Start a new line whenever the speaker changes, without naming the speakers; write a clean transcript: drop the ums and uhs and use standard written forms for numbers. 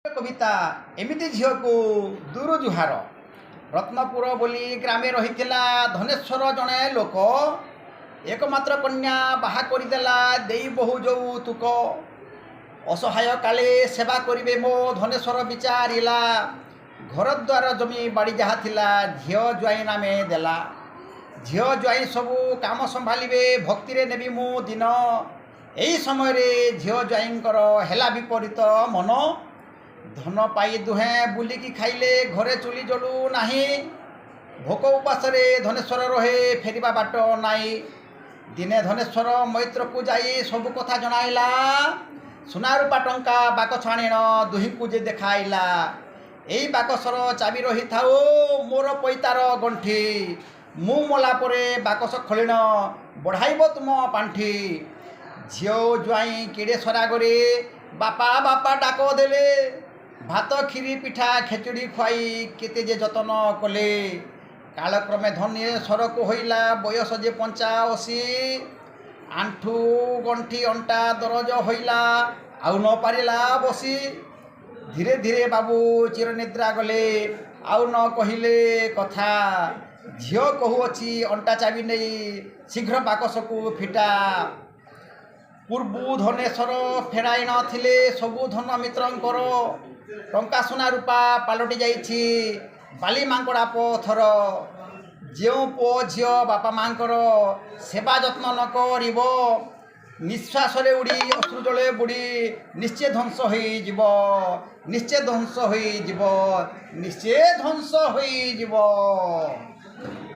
कविता एमिति झील को दूर जुहार रत्नपुर बोली ग्रामे रही धनेश्वर जड़े लोक एकमात्र कन्या बाहा करदेला देई बहु यौतुक असहाय काले सेवा करिवे मो धनेश्वर विचारिला घर द्वार जमी बाड़ी जहाँ थिला झील ज्वाई नामे देला झील ज्वाई सबू काम संभालिबे भक्ति रे नेबी मु दिन एही समय रे झील ज्वाईंकर हेला विपरीत मन धन पाई दुहे बुलिकी खाइले घरे चुली जलू नाही भोक उपास धनेश्वर रहे फेरिबा बाट नाई दिने धनेश्वर मैत्र को जाई सब कथा जनाइला सुना रूपा टंका बाकस आनिण दुही को जे देखाइला एई बाकसर चाबी रही थाओ मोर पैतार गंठी मु मला परे बाकस खोलिण बढ़ाइब तुम पांठी झियो ज्वाई किड़े सरागरे बापा बापा डाक देले भात खीरी पिठा खेचुड़ी खुआई केते जे जतन कले कालक्रमे धनेश्वर को होइला बयस जे 85 आंठू गंठी अंटा दरज होइला आउ न पारिला बसी धीरे धीरे बाबू चिरनिद्रा गले आउ न कहिले कथा झियो कहूअछि अंटा चाबी नहीं शीघ्र बाकस को फिटा पूर्वु धनेश्वर फेराई नथिले सबु धन मित्रंकर टंका सुना रूपा पालटि जाइछि बाली मांकड़ा पथर जो पुओ झियो बापा मांकर सेवा जत्न न करिब निश्वास रे उड़ी अश्रु जले बुड़ी निश्चय ध्वंस होई जीव निश्चय ध्वंस होई जीव निश्चय ध्वंस होई जीव।